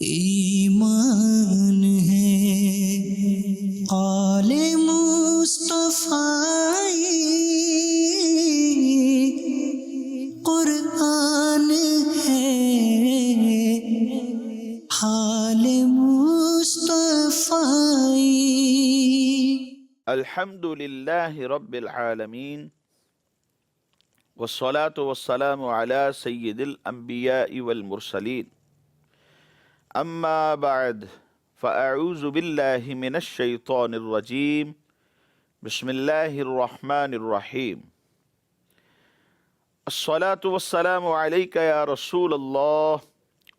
ایمان ہے قال مصطفی، قرآن ہے حال مصطفی۔ الحمد للہ رب العالمین والصلاة والسلام علی سید الانبیاء والمرسلین، اما بعد فاعوذ باللہ من الشیطان الرجیم، بسم اللہ الرحمن الرحیم۔ الصلاة والسلام علیک یا رسول اللہ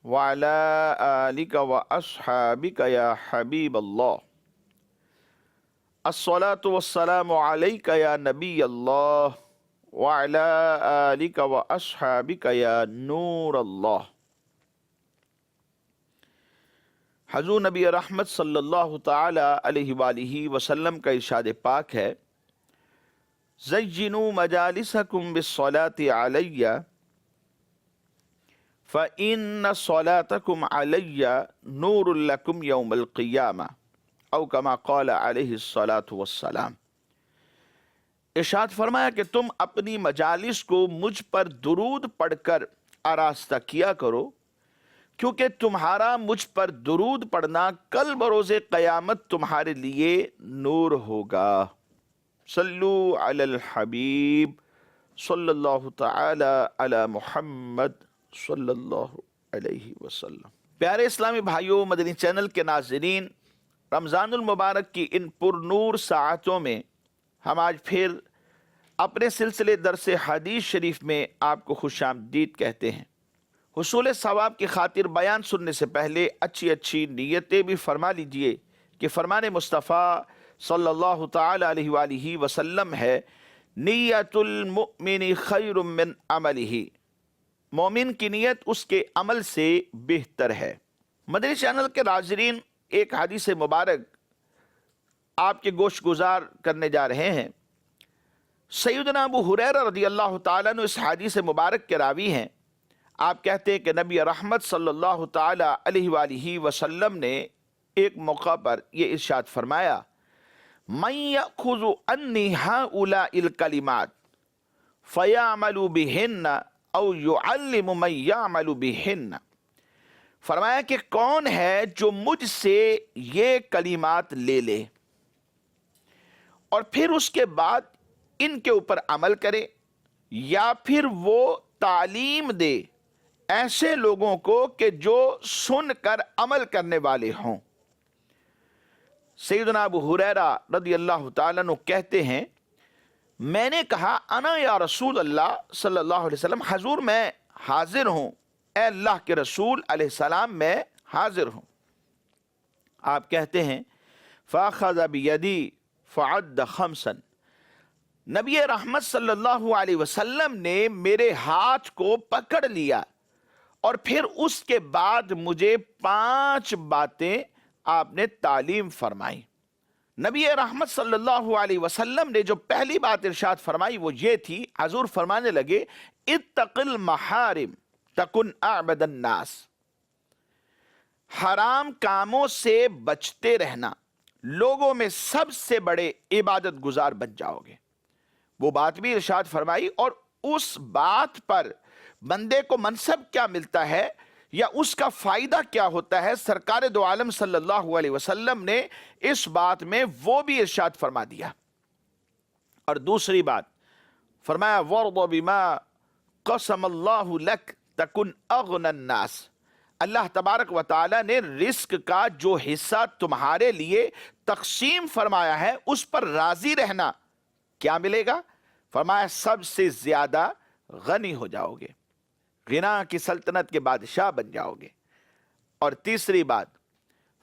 وعلی آلک واصحابک یا حبیب اللہ۔ الصلاة والسلام علیک یا نبی اللہ وعلی آلک واصحابک یا نور اللہ۔ حضور نبی رحمت صلی اللہ تعالی علیہ وآلہ وسلم کا ارشاد پاک ہے، زینوا مجالسکم بالصلاة علی فإن صلاتکم علی نور لکم یوم القیامہ، او کما قال علیہ الصلاۃ والسلام۔ ارشاد فرمایا کہ تم اپنی مجالس کو مجھ پر درود پڑھ کر آراستہ کیا کرو، کیونکہ تمہارا مجھ پر درود پڑھنا کل بروز قیامت تمہارے لیے نور ہوگا۔ صلو علی الحبیب صلی اللہ تعالی علی محمد صلی اللہ علیہ وسلم۔ پیارے اسلامی بھائیوں، مدنی چینل کے ناظرین، رمضان المبارک کی ان پر نور ساعتوں میں ہم آج پھر اپنے سلسلے درس حدیث شریف میں آپ کو خوش آمدید کہتے ہیں۔ حصول ثواب کی خاطر بیان سننے سے پہلے اچھی اچھی نیتیں بھی فرما لیجئے کہ فرمان مصطفیٰ صلی اللہ تعالی علیہ وآلہ وسلم ہے، نیت المؤمن خیر من عملہ، مومن کی نیت اس کے عمل سے بہتر ہے۔ مدنی چینل کے ناظرین، ایک حدیث مبارک آپ کے گوش گزار کرنے جا رہے ہیں۔ سیدنا ابو ہریرہ رضی اللہ تعالیٰ عنہ اس حدیث مبارک کے راوی ہیں۔ آپ کہتے ہیں کہ نبی رحمت صلی اللہ تعالی علیہ وآلہ وسلم نے ایک موقع پر یہ ارشاد فرمایا، من یأخذ عنی ہؤلاء الکلمات فیعمل بہن او یعلم من یعمل بہن۔ فرمایا کہ کون ہے جو مجھ سے یہ کلمات لے لے اور پھر اس کے بعد ان کے اوپر عمل کرے، یا پھر وہ تعلیم دے ایسے لوگوں کو کہ جو سن کر عمل کرنے والے ہوں۔ سیدنا ابو ہریرہ رضی اللہ تعالیٰ عنہ کہتے ہیں، میں نے کہا انا یا رسول اللہ صلی اللہ علیہ وسلم، حضور میں حاضر ہوں، اے اللہ کے رسول علیہ السلام میں حاضر ہوں۔ آپ کہتے ہیں فاخذ بیدی فعد خمسا، نبی رحمت صلی اللہ علیہ وسلم نے میرے ہاتھ کو پکڑ لیا اور پھر اس کے بعد مجھے 5 باتیں آپ نے تعلیم فرمائی۔ نبی رحمت صلی اللہ علیہ وسلم نے جو پہلی بات ارشاد فرمائی وہ یہ تھی، حضور فرمانے لگے، اتق المحارم تکن اعبد الناس، حرام کاموں سے بچتے رہنا، لوگوں میں سب سے بڑے عبادت گزار بن جاؤ گے۔ وہ بات بھی ارشاد فرمائی، اور اس بات پر بندے کو منصب کیا ملتا ہے یا اس کا فائدہ کیا ہوتا ہے، سرکار دو عالم صلی اللہ علیہ وسلم نے اس بات میں وہ بھی ارشاد فرما دیا۔ اور دوسری بات فرمایا، وَرْضَ بِمَا قَسَمَ اللَّهُ لَكَ تَكُنْ أَغْنَى النَّاسِ، اللہ تبارک و تعالی نے رزق کا جو حصہ تمہارے لیے تقسیم فرمایا ہے اس پر راضی رہنا۔ کیا ملے گا؟ فرمایا سب سے زیادہ غنی ہو جاؤ گے، غنا کی سلطنت کے بادشاہ بن جاؤ گے۔ اور تیسری بات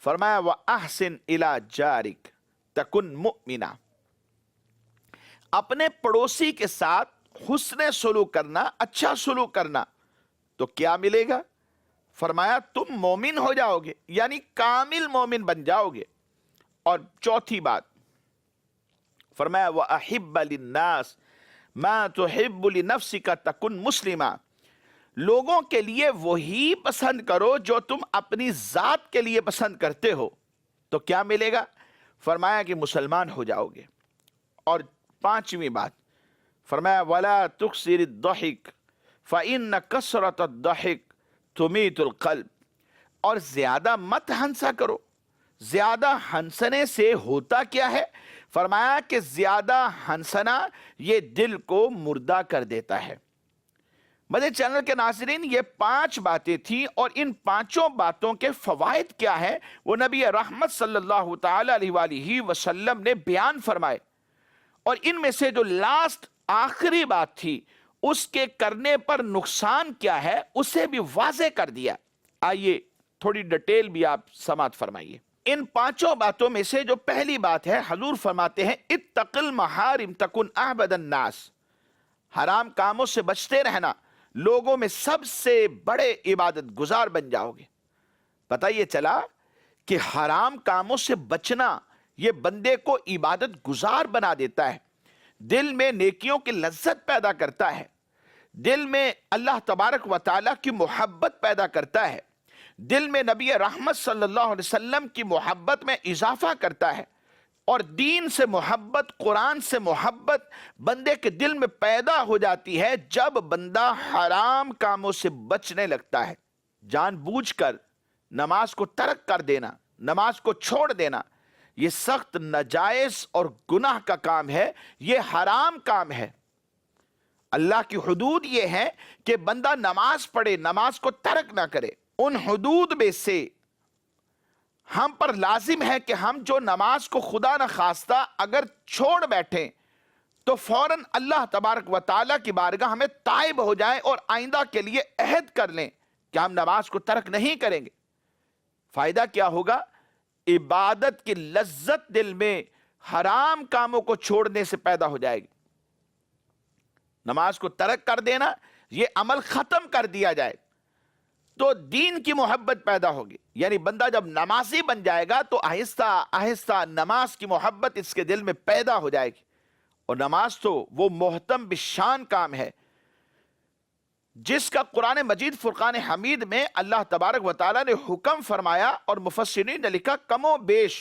فرمایا وَأَحْسِنْ إِلَىٰ جَارِكَ تَكُنْ مُؤْمِنًا، اپنے پڑوسی کے ساتھ حسن سلوک کرنا، اچھا سلوک کرنا، تو کیا ملے گا؟ فرمایا تم مومن ہو جاؤ گے، یعنی کامل مومن بن جاؤ گے۔ اور چوتھی بات فرمایا وَأَحِبَّ لِلنَّاسِ مَا تُحِبُّ لِنَفْسِكَ تَكُنْ مُسْلِمًا، لوگوں کے لیے وہی پسند کرو جو تم اپنی ذات کے لیے پسند کرتے ہو، تو کیا ملے گا؟ فرمایا کہ مسلمان ہو جاؤ گے۔ اور پانچویں بات فرمایا وَلَا تُكْسِرِ الضَّحِكَ فَإِنَّ كَثْرَةَ الضَّحِكِ تُمِيتُ الْقَلْبَ، اور زیادہ مت ہنسا کرو۔ زیادہ ہنسنے سے ہوتا کیا ہے؟ فرمایا کہ زیادہ ہنسنا یہ دل کو مردہ کر دیتا ہے۔ مدنی چینل کے ناظرین، یہ 5 باتیں تھیں، اور ان 5 باتوں کے فوائد کیا ہیں وہ نبی رحمت صلی اللہ تعالی علیہ وآلہ وسلم نے بیان فرمائے۔ اور ان میں سے جو لاسٹ آخری بات تھی، اس کے کرنے پر نقصان کیا ہے اسے بھی واضح کر دیا۔ آئیے تھوڑی ڈیٹیل بھی آپ سماعت فرمائیے۔ ان 5 باتوں میں سے جو پہلی بات ہے، حضور فرماتے ہیں اتق المحارم تکن اعبد الناس، حرام کاموں سے بچتے رہنا، لوگوں میں سب سے بڑے عبادت گزار بن جاؤ گے۔ پتہ یہ چلا کہ حرام کاموں سے بچنا یہ بندے کو عبادت گزار بنا دیتا ہے، دل میں نیکیوں کی لذت پیدا کرتا ہے، دل میں اللہ تبارک و تعالیٰ کی محبت پیدا کرتا ہے، دل میں نبی رحمت صلی اللہ علیہ وسلم کی محبت میں اضافہ کرتا ہے، اور دین سے محبت، قرآن سے محبت بندے کے دل میں پیدا ہو جاتی ہے جب بندہ حرام کاموں سے بچنے لگتا ہے۔ جان بوجھ کر نماز کو ترک کر دینا، نماز کو چھوڑ دینا، یہ سخت ناجائز اور گناہ کا کام ہے، یہ حرام کام ہے۔ اللہ کی حدود یہ ہے کہ بندہ نماز پڑھے، نماز کو ترک نہ کرے۔ ان حدود میں سے ہم پر لازم ہے کہ ہم جو نماز کو خدا نہ خواستہ اگر چھوڑ بیٹھیں تو فوراً اللہ تبارک و تعالیٰ کی بارگاہ ہمیں تائب ہو جائیں اور آئندہ کے لیے عہد کر لیں کہ ہم نماز کو ترک نہیں کریں گے۔ فائدہ کیا ہوگا؟ عبادت کی لذت دل میں حرام کاموں کو چھوڑنے سے پیدا ہو جائے گی۔ نماز کو ترک کر دینا، یہ عمل ختم کر دیا جائے تو دین کی محبت پیدا ہوگی، یعنی بندہ جب نمازی بن جائے گا تو آہستہ آہستہ نماز کی محبت اس کے دل میں پیدا ہو جائے گی۔ اور نماز تو وہ محتم بشان کام ہے جس کا قرآن مجید فرقان حمید میں اللہ تبارک و تعالیٰ نے حکم فرمایا، اور مفسرین نے لکھا کم و بیش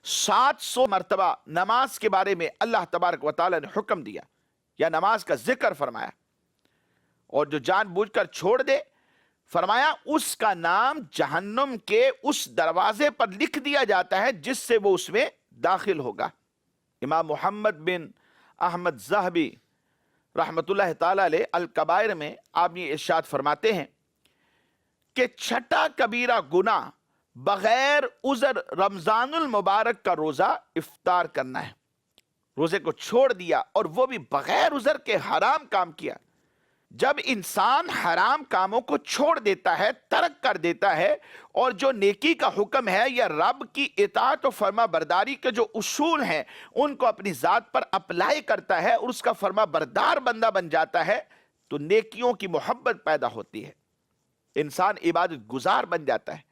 700 مرتبہ نماز کے بارے میں اللہ تبارک و تعالیٰ نے حکم دیا یا نماز کا ذکر فرمایا۔ اور جو جان بوجھ کر چھوڑ دے، فرمایا اس کا نام جہنم کے اس دروازے پر لکھ دیا جاتا ہے جس سے وہ اس میں داخل ہوگا۔ امام محمد بن احمد ذہبی رحمت اللہ تعالیٰ علیہ الکبائر میں آپ یہ ارشاد فرماتے ہیں کہ 6 کبیرہ گناہ بغیر عذر رمضان المبارک کا روزہ افطار کرنا ہے۔ روزے کو چھوڑ دیا اور وہ بھی بغیر عذر کے حرام کام کیا۔ جب انسان حرام کاموں کو چھوڑ دیتا ہے، ترک کر دیتا ہے، اور جو نیکی کا حکم ہے یا رب کی اطاعت و فرما برداری کے جو اصول ہیں ان کو اپنی ذات پر اپلائی کرتا ہے اور اس کا فرما بردار بندہ بن جاتا ہے، تو نیکیوں کی محبت پیدا ہوتی ہے، انسان عبادت گزار بن جاتا ہے۔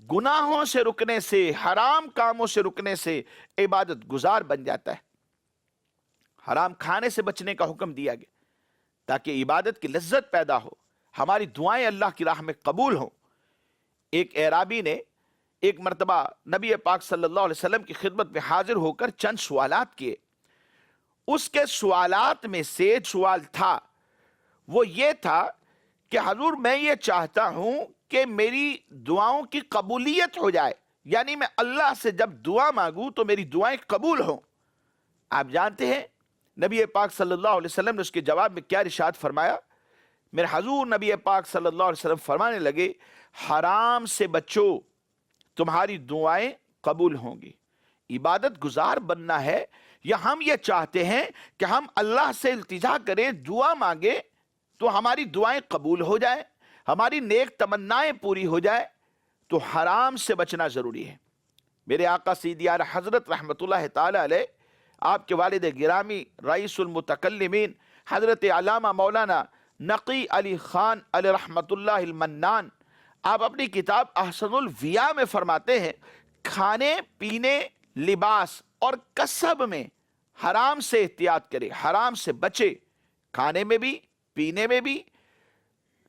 گناہوں سے رکنے سے، حرام کاموں سے رکنے سے عبادت گزار بن جاتا ہے۔ حرام کھانے سے بچنے کا حکم دیا گیا تاکہ عبادت کی لذت پیدا ہو، ہماری دعائیں اللہ کی راہ میں قبول ہوں۔ ایک اعرابی نے ایک مرتبہ نبی پاک صلی اللہ علیہ وسلم کی خدمت میں حاضر ہو کر چند سوالات کیے۔ اس کے سوالات میں سے سوال تھا، وہ یہ تھا کہ حضور میں یہ چاہتا ہوں کہ میری دعاؤں کی قبولیت ہو جائے، یعنی میں اللہ سے جب دعا مانگوں تو میری دعائیں قبول ہوں۔ آپ جانتے ہیں نبی پاک صلی اللہ علیہ وسلم نے اس کے جواب میں کیا ارشاد فرمایا؟ میرے حضور نبی پاک صلی اللہ علیہ وسلم فرمانے لگے، حرام سے بچو، تمہاری دعائیں قبول ہوں گی۔ عبادت گزار بننا ہے، یا ہم یہ چاہتے ہیں کہ ہم اللہ سے التجا کریں، دعا مانگیں تو ہماری دعائیں قبول ہو جائیں، ہماری نیک تمنائیں پوری ہو جائے، تو حرام سے بچنا ضروری ہے۔ میرے آقا سیدی اعلیٰ حضرت رحمت اللہ تعالی علیہ، آپ کے والد گرامی رئیس المتکلمین حضرت علامہ مولانا نقی علی خان علیہ رحمت اللہ المنان، آپ اپنی کتاب احسن الویاء میں فرماتے ہیں، کھانے پینے، لباس اور کسب میں حرام سے احتیاط کرے، حرام سے بچے، کھانے میں بھی، پینے میں بھی،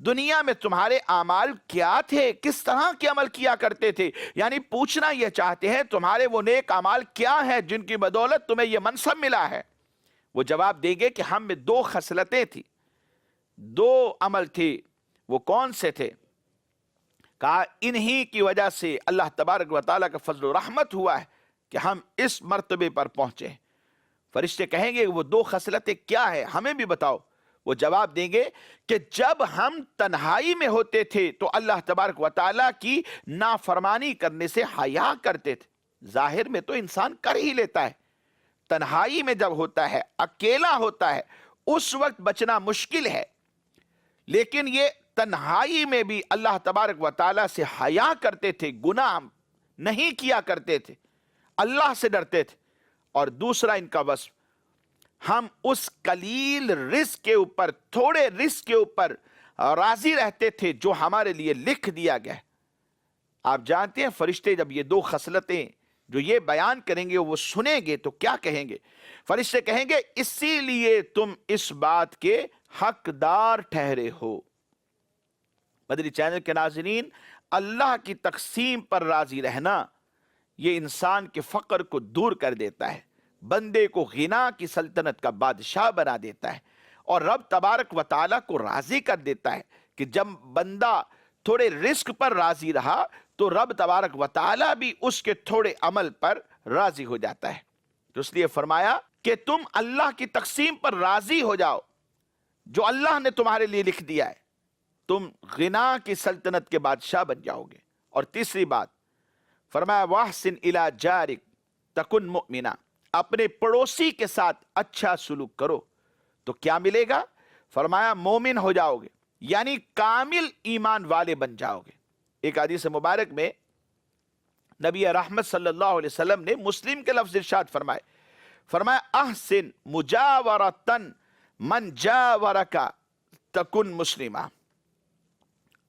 دنیا میں تمہارے اعمال کیا تھے، کس طرح کے عمل کیا کرتے تھے؟ یعنی پوچھنا یہ چاہتے ہیں تمہارے وہ نیک اعمال کیا ہیں جن کی بدولت تمہیں یہ منصب ملا ہے؟ وہ جواب دیں گے کہ ہم میں 2 خصلتیں تھی، 2 عمل تھے، وہ کون سے تھے؟ کہا انہی کی وجہ سے اللہ تبارک و تعالیٰ کا فضل و رحمت ہوا ہے کہ ہم اس مرتبے پر پہنچے ہیں۔ فرشتے کہیں گے وہ 2 خصلتیں کیا ہے، ہمیں بھی بتاؤ۔ وہ جواب دیں گے کہ جب ہم تنہائی میں ہوتے تھے تو اللہ تبارک و تعالیٰ کی نافرمانی کرنے سے حیا کرتے تھے۔ ظاہر میں تو انسان کر ہی لیتا ہے، تنہائی میں جب ہوتا ہے، اکیلا ہوتا ہے، اس وقت بچنا مشکل ہے، لیکن یہ تنہائی میں بھی اللہ تبارک و تعالیٰ سے حیا کرتے تھے، گناہ نہیں کیا کرتے تھے، اللہ سے ڈرتے تھے۔ اور دوسرا ان کا وصف، ہم اس قلیل رزق کے اوپر، تھوڑے رزق کے اوپر راضی رہتے تھے جو ہمارے لیے لکھ دیا گیا ہے۔ آپ جانتے ہیں فرشتے جب یہ 2 خصلتیں جو یہ بیان کریں گے وہ سنیں گے تو کیا کہیں گے؟ فرشتے کہیں گے اسی لیے تم اس بات کے حقدار ٹھہرے ہو۔ مدنی چینل کے ناظرین، اللہ کی تقسیم پر راضی رہنا یہ انسان کے فقر کو دور کر دیتا ہے، بندے کو غنا کی سلطنت کا بادشاہ بنا دیتا ہے، اور رب تبارک و تعالیٰ کو راضی کر دیتا ہے کہ جب بندہ تھوڑے رزق پر راضی رہا تو رب تبارک و تعالیٰ بھی اس کے تھوڑے عمل پر راضی ہو جاتا ہے۔ تو اس لیے فرمایا کہ تم اللہ کی تقسیم پر راضی ہو جاؤ جو اللہ نے تمہارے لیے لکھ دیا ہے، تم غنا کی سلطنت کے بادشاہ بن جاؤ گے۔ اور تیسری بات فرمایا واحسن الی جارک تکن مؤمنا، اپنے پڑوسی کے ساتھ اچھا سلوک کرو تو کیا ملے گا؟ فرمایا مومن ہو جاؤ گے، یعنی کامل ایمان والے بن جاؤ گے۔ ایک حدیث مبارک میں نبی رحمت صلی اللہ علیہ وسلم نے مسلم کے لفظ ارشاد فرمایا احسن مجاورتن من جاورک تکن مسلمہ،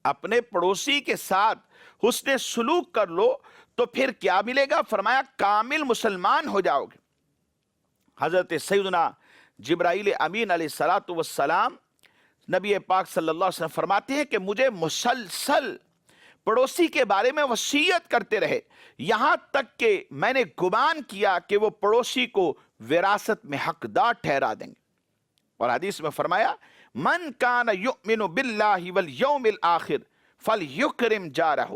اپنے پڑوسی کے ساتھ حسن سلوک کر لو تو پھر کیا ملے گا؟ فرمایا کامل مسلمان ہو جاؤ گے۔ حضرت سیدنا جبرائیل امین علیہ السلام نبی پاک صلی اللہ علیہ وسلم فرماتے ہیں کہ مجھے مسلسل پڑوسی کے بارے میں وصیت کرتے رہے، یہاں تک کہ میں نے گمان کیا کہ وہ پڑوسی کو وراثت میں حقدار ٹھہرا دیں گے۔ اور حدیث میں فرمایا من کان یؤمن باللہ والیوم الآخر فلیکرم جارہ،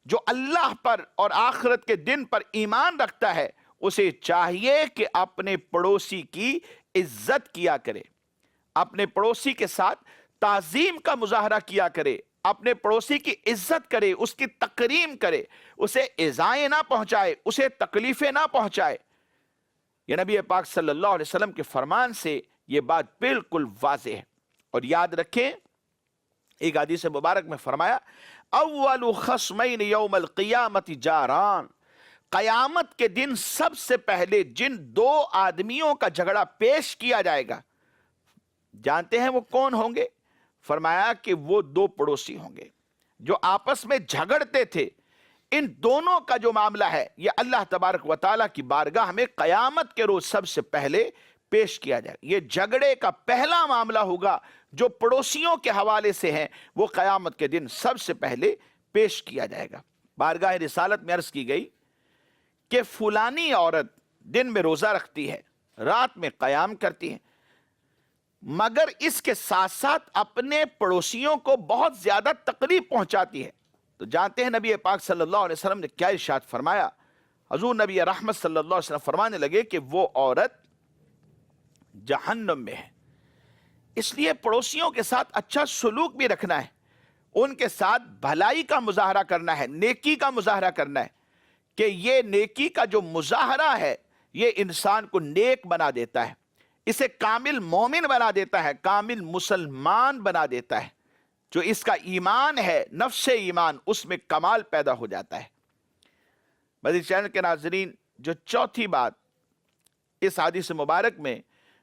جو اللہ پر اور آخرت کے دن پر ایمان رکھتا ہے اسے چاہیے کہ اپنے پڑوسی کی عزت کیا کرے، اپنے پڑوسی کے ساتھ تعظیم کا مظاہرہ کیا کرے، اپنے پڑوسی کی عزت کرے، اس کی تکریم کرے، اسے ایذائیں نہ پہنچائے، اسے تکلیفیں نہ پہنچائے۔ یہ نبی پاک صلی اللہ علیہ وسلم کے فرمان سے یہ بات بالکل واضح ہے۔ اور یاد رکھیں ایک حدیث مبارک میں فرمایا اول خصمین یوم القیامت جاران، قیامت کے دن سب سے پہلے جن 2 آدمیوں کا جھگڑا پیش کیا جائے گا، جانتے ہیں وہ کون ہوں گے؟ فرمایا کہ وہ 2 پڑوسی ہوں گے جو آپس میں جھگڑتے تھے۔ ان دونوں کا جو معاملہ ہے یہ اللہ تبارک و تعالیٰ کی بارگاہ میں قیامت کے روز سب سے پہلے پیش کیا جائے۔ یہ جھگڑے کا پہلا معاملہ ہوگا جو پڑوسیوں کے حوالے سے ہیں، وہ قیامت کے دن سب سے پہلے پیش کیا جائے گا۔ بارگاہ رسالت میں عرض کی گئی کہ فلانی عورت دن میں روزہ رکھتی ہے، رات میں قیام کرتی ہے، مگر اس کے ساتھ ساتھ اپنے پڑوسیوں کو بہت زیادہ تکلیف پہنچاتی ہے۔ تو جانتے ہیں نبی پاک صلی اللہ علیہ وسلم نے کیا ارشاد فرمایا؟ حضور نبی رحمت صلی اللہ علیہ وسلم فرمانے لگے کہ وہ عورت جہنم میں ہے۔ اس لیے پڑوسیوں کے ساتھ اچھا سلوک بھی رکھنا ہے، ان کے ساتھ بھلائی کا مظاہرہ کرنا ہے، نیکی کا مظاہرہ کرنا ہے، کہ یہ نیکی کا جو مظاہرہ ہے یہ انسان کو نیک بنا دیتا ہے، اسے کامل مومن بنا دیتا ہے، کامل مسلمان بنا دیتا ہے۔ جو اس کا ایمان ہے، نفس ایمان، اس میں کمال پیدا ہو جاتا ہے۔ مدنی چینل کے ناظرین، جو چوتھی بات اس حدیث مبارک میں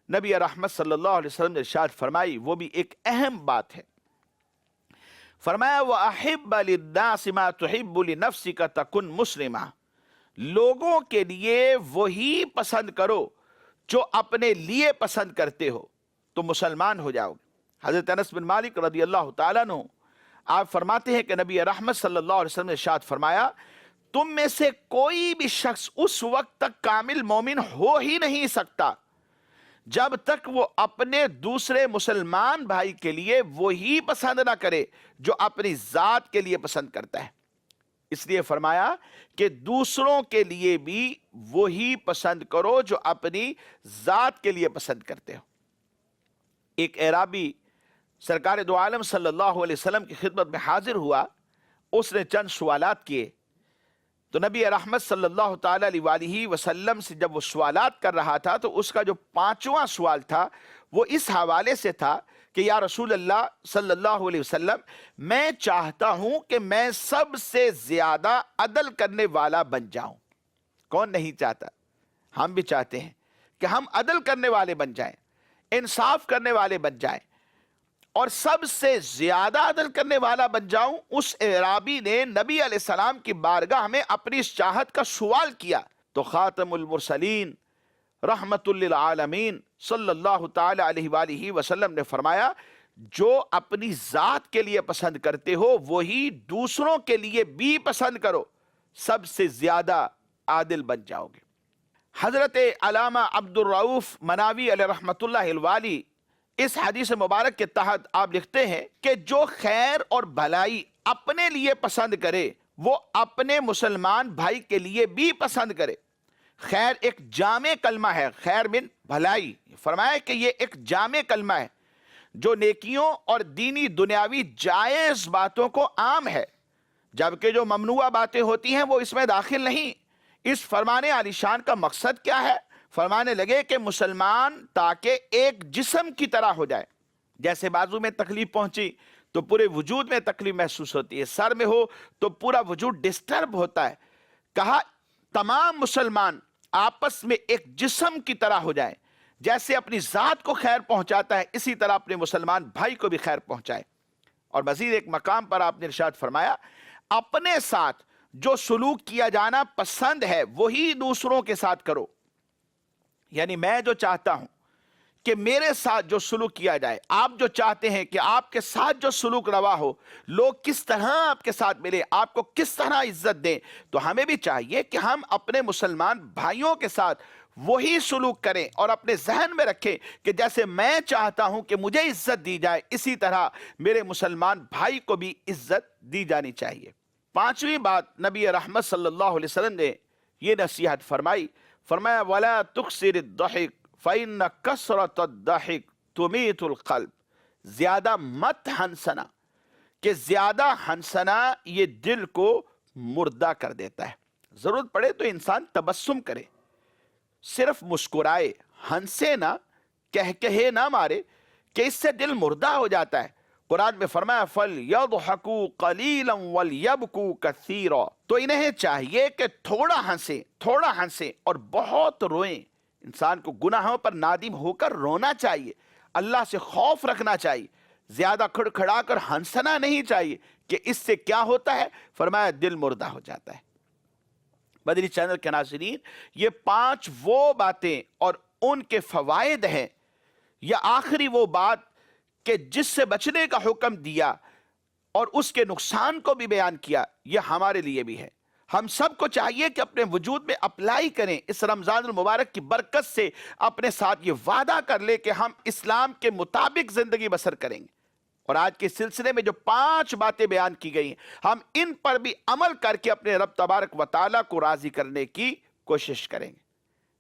نبی رحمت صلی اللہ علیہ وسلم نے ارشاد فرمائی وہ بھی ایک اہم بات ہے۔ فرمایا وَأَحِبَّ لِلنَّاسِ مَا تُحِبُّ لِنَفْسِكَ تَكُنْ مُسْلِمًا، لوگوں کے لیے وہی پسند کرو جو اپنے لیے پسند کرتے ہو تو مسلمان ہو جاؤ گے۔ حضرت انس بن مالک رضی اللہ تعالیٰ عنہ آپ فرماتے ہیں کہ نبی رحمت صلی اللہ علیہ وسلم نے ارشاد فرمایا تم میں سے کوئی بھی شخص اس وقت تک کامل مومن ہو ہی نہیں سکتا جب تک وہ اپنے دوسرے مسلمان بھائی کے لیے وہی پسند نہ کرے جو اپنی ذات کے لیے پسند کرتا ہے. اس لیے فرمایا کہ دوسروں کے لیے بھی وہی پسند کرو جو اپنی ذات کے لیے پسند کرتے ہو. ایک اعرابی سرکار دو عالم صلی اللہ علیہ وسلم کی خدمت میں حاضر ہوا. اس نے چند سوالات کیے تو نبی رحمت صلی اللہ تعالی علیہ وآلہ وسلم سے جب وہ سوالات کر رہا تھا تو اس کا جو 5واں سوال تھا وہ اس حوالے سے تھا کہ یا رسول اللہ صلی اللہ علیہ وسلم میں چاہتا ہوں کہ میں سب سے زیادہ عدل کرنے والا بن جاؤں. کون نہیں چاہتا؟ ہم بھی چاہتے ہیں کہ ہم عدل کرنے والے بن جائیں, انصاف کرنے والے بن جائیں, اور سب سے زیادہ عدل کرنے والا بن جاؤں. اس اعرابی نے نبی علیہ السلام کی بارگاہ میں اپنی اس چاہت کا سوال کیا تو خاتم المرسلین رحمت للعالمین صلی اللہ تعالی علیہ وآلہ وسلم نے فرمایا جو اپنی ذات کے لیے پسند کرتے ہو وہی دوسروں کے لیے بھی پسند کرو, سب سے زیادہ عادل بن جاؤ گے. حضرت علامہ عبد الرؤف مناوی علیہ رحمت اللہ الوالی اس حدیث مبارک کے تحت آپ لکھتے ہیں کہ جو خیر اور بھلائی اپنے لیے پسند کرے وہ اپنے مسلمان بھائی کے لیے بھی پسند کرے. خیر ایک جامع کلمہ ہے, خیر من بھلائی, فرمایا کہ یہ ایک جامع کلمہ ہے جو نیکیوں اور دینی دنیاوی جائز باتوں کو عام ہے, جبکہ جو ممنوع باتیں ہوتی ہیں وہ اس میں داخل نہیں. اس فرمان عالی شان کا مقصد کیا ہے؟ فرمانے لگے کہ مسلمان تاکہ ایک جسم کی طرح ہو جائے. جیسے بازو میں تکلیف پہنچی تو پورے وجود میں تکلیف محسوس ہوتی ہے, سر میں ہو تو پورا وجود ڈسٹرب ہوتا ہے. کہا تمام مسلمان آپس میں ایک جسم کی طرح ہو جائیں, جیسے اپنی ذات کو خیر پہنچاتا ہے اسی طرح اپنے مسلمان بھائی کو بھی خیر پہنچائے. اور مزید ایک مقام پر آپ نے ارشاد فرمایا اپنے ساتھ جو سلوک کیا جانا پسند ہے وہی دوسروں کے ساتھ کرو. یعنی میں جو چاہتا ہوں کہ میرے ساتھ جو سلوک کیا جائے, آپ جو چاہتے ہیں کہ آپ کے ساتھ جو سلوک روا ہو, لوگ کس طرح آپ کے ساتھ ملے, آپ کو کس طرح عزت دیں, تو ہمیں بھی چاہیے کہ ہم اپنے مسلمان بھائیوں کے ساتھ وہی سلوک کریں اور اپنے ذہن میں رکھیں کہ جیسے میں چاہتا ہوں کہ مجھے عزت دی جائے اسی طرح میرے مسلمان بھائی کو بھی عزت دی جانی چاہیے. 5ویں بات نبی رحمت صلی اللہ علیہ وسلم نے یہ نصیحت فرمائی, فرمایا وَلَا تُكْسِرِ الضَّحِكَ فَإِنَّ كَسْرَةَ الضَّحِكِ تُمِيتُ الْقَلْبِ. زیادہ مت ہنسنا, کہ زیادہ ہنسنا یہ دل کو مردہ کر دیتا ہے. ضرورت پڑے تو انسان تبسم کرے, صرف مسکرائے, ہنسے نہ, کہے نہ مارے, کہ اس سے دل مردہ ہو جاتا ہے. قرآن میں فرمایا فَلْيَضْحَكُوا قَلِيلًا وَلْيَبْكُوا كَثِيرًا. تو انہیں چاہیے کہ تھوڑا ہنسیں اور بہت روئیں. انسان کو گناہوں پر نادم ہو کر رونا چاہیے, اللہ سے خوف رکھنا چاہیے, زیادہ کھڑکھڑا کر ہنسنا نہیں چاہیے, کہ اس سے کیا ہوتا ہے؟ فرمایا دل مردہ ہو جاتا ہے. مدنی چینل کے ناظرین, یہ 5 وہ باتیں اور ان کے فوائد ہیں, یا آخری وہ بات کہ جس سے بچنے کا حکم دیا اور اس کے نقصان کو بھی بیان کیا, یہ ہمارے لیے بھی ہے. ہم سب کو چاہیے کہ اپنے وجود میں اپلائی کریں, اس رمضان المبارک کی برکت سے اپنے ساتھ یہ وعدہ کر لے کہ ہم اسلام کے مطابق زندگی بسر کریں گے. اور آج کے سلسلے میں جو 5 باتیں بیان کی گئی ہیں, ہم ان پر بھی عمل کر کے اپنے رب تبارک و تعالیٰ کو راضی کرنے کی کوشش کریں گے.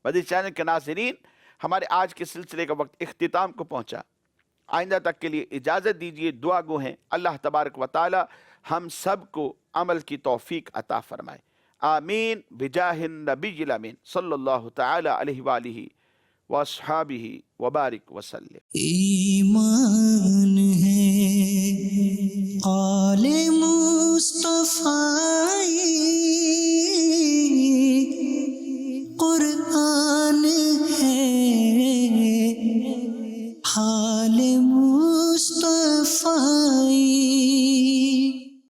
مدنی چینل کے ناظرین, ہمارے آج کے سلسلے کا وقت اختتام کو پہنچا. آئندہ تک کے لیے اجازت دیجیے, دعا گو ہیں اللہ تبارک و تعالی ہم سب کو عمل کی توفیق عطا فرمائے. آمین بجاہ النبی الامین صلی اللہ تعالی علیہ وآلہ واصحابہ وبارک وسلم. ایمان ہے قال مصطفی قرآن